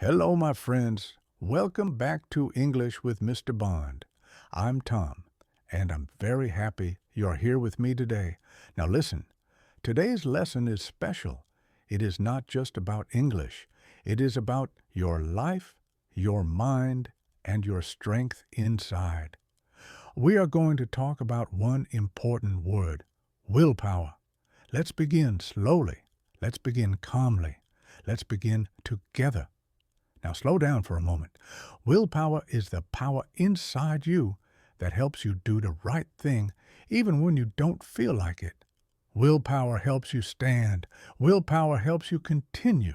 Hello, my friends. Welcome back to English with Mr. Bond. I'm Tom, and I'm very happy you're here with me today. Now listen, today's lesson is special. It is not just about English. It is about your life, your mind, and your strength inside. We are going to talk about one important word, willpower. Let's begin slowly. Let's begin calmly. Let's begin together. Now slow down for a moment. Willpower is the power inside you that helps you do the right thing even when you don't feel like it. Willpower helps you stand. Willpower helps you continue.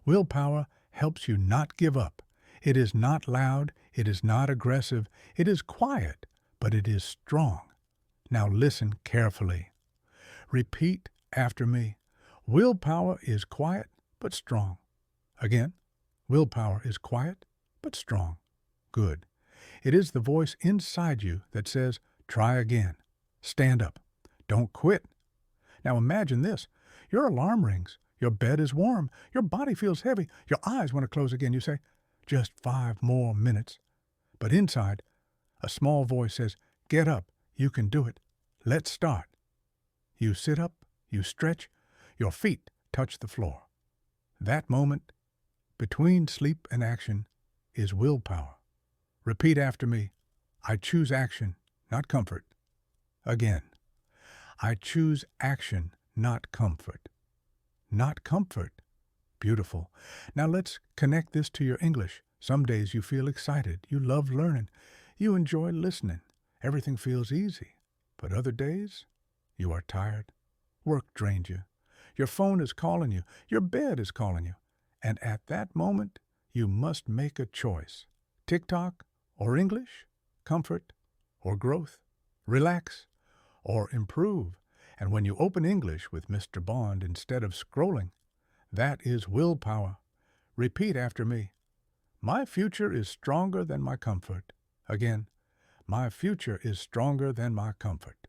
Willpower helps you not give up. It is not loud. It is not aggressive. It is quiet, but it is strong. Now listen carefully. Repeat after me. Willpower is quiet but strong. Again. Willpower is quiet, but strong. Good. It is the voice inside you that says, try again. Stand up. Don't quit. Now imagine this. Your alarm rings. Your bed is warm. Your body feels heavy. Your eyes want to close again. You say, just 5 more minutes. But inside, a small voice says, get up. You can do it. Let's start. You sit up. You stretch. Your feet touch the floor. That moment, between sleep and action, is willpower. Repeat after me. I choose action, not comfort. Again. I choose action, not comfort. Not comfort. Beautiful. Now let's connect this to your English. Some days you feel excited. You love learning. You enjoy listening. Everything feels easy. But other days, you are tired. Work drains you. Your phone is calling you. Your bed is calling you. And at that moment, you must make a choice. TikTok or English, comfort or growth, relax or improve. And when you open English with Mr. Bond instead of scrolling, that is willpower. Repeat after me. My future is stronger than my comfort. Again, my future is stronger than my comfort.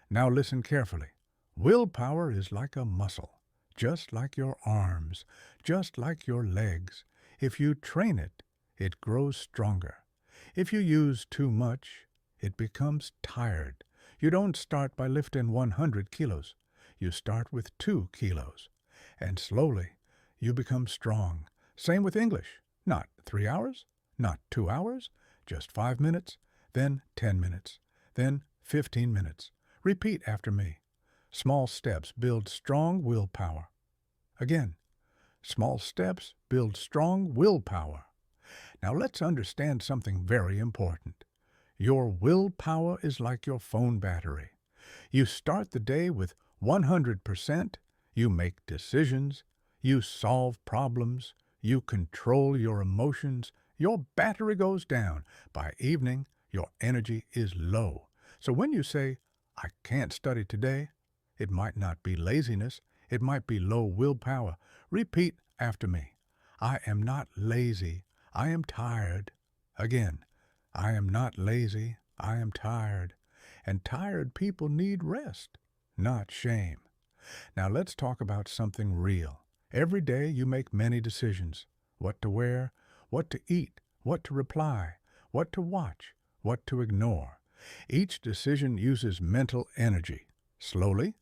Now listen carefully. Willpower is like a muscle. Just like your arms, just like your legs. If you train it, it grows stronger. If you use too much, it becomes tired. You don't start by lifting 100 kilos. You start with 2 kilos. And slowly, you become strong. Same with English. Not 3 hours, not 2 hours, just 5 minutes, then 10 minutes, then 15 minutes. Repeat after me. Small steps build strong willpower. Again, small steps build strong willpower. Now let's understand something very important. Your willpower is like your phone battery. You start the day with 100%. You make decisions. You solve problems. You control your emotions. Your battery goes down. By evening, your energy is low. So when you say, I can't study today, it might not be laziness. It might be low willpower. Repeat after me. I am not lazy. I am tired. Again, I am not lazy. I am tired. And tired people need rest, not shame. Now let's talk about something real. Every day you make many decisions. What to wear, what to eat, what to reply, what to watch, what to ignore. Each decision uses mental energy. Slowly,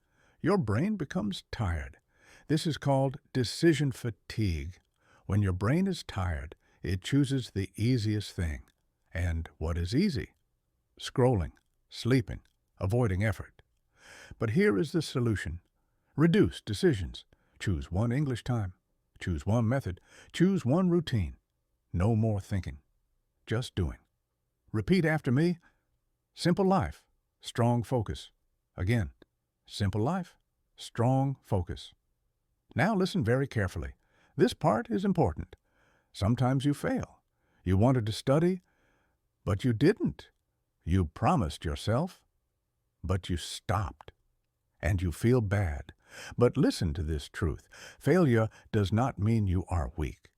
your brain becomes tired. This is called decision fatigue. When your brain is tired, it chooses the easiest thing. And what is easy? Scrolling, sleeping, avoiding effort. But here is the solution. Reduce decisions. Choose one English time. Choose one method. Choose one routine. No more thinking. Just doing. Repeat after me. Simple life, strong focus. Again, simple life, strong focus. Now listen very carefully. This part is important. Sometimes you fail. You wanted to study, but you didn't. You promised yourself, but you stopped. And you feel bad. But listen to this truth. Failure does not mean you are weak.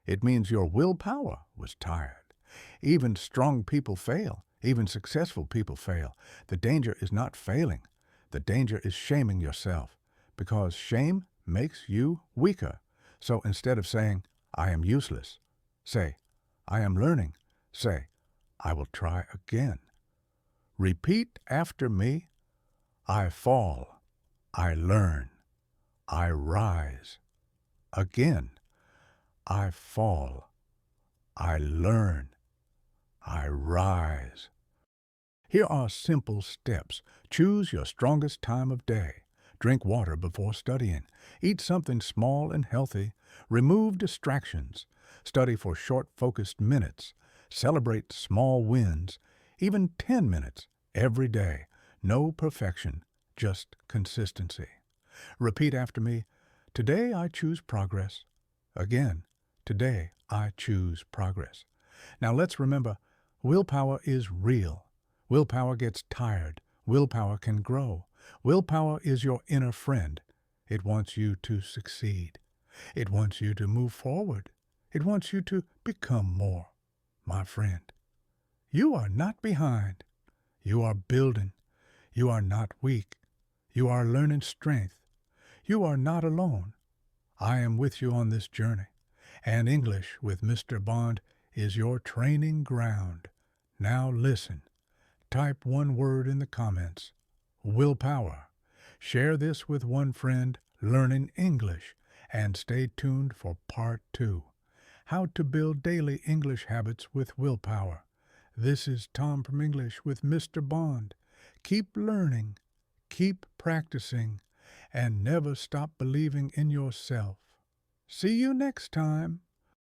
It means your willpower was tired. Even strong people fail. Even successful people fail. The danger is not failing. The danger is shaming yourself, because shame makes you weaker. So instead of saying, I am useless, Say, I am learning. Say, I will try again. Repeat after me. I fall. I learn. I rise. Again. I fall. I learn. I rise. Here are simple steps. Choose your strongest time of day. Drink water before studying. Eat something small and healthy. Remove distractions. Study for short, focused minutes. Celebrate small wins, even 10 minutes every day. No perfection, just consistency. Repeat after me. Today I choose progress. Again, today I choose progress. Now let's remember, willpower is real. Willpower gets tired. Willpower can grow. Willpower is your inner friend. It wants you to succeed. It wants you to move forward. It wants you to become more. My friend, you are not behind. You are building. You are not weak. You are learning strength. You are not alone. I am with you on this journey. And English with Mr. Bond is your training ground. Now listen. Type one word in the comments. Willpower. Share this with one friend learning English, and stay tuned for part 2. How to build daily English habits with willpower. This is Tom from English with Mr. Bond. Keep learning, keep practicing, and never stop believing in yourself. See you next time.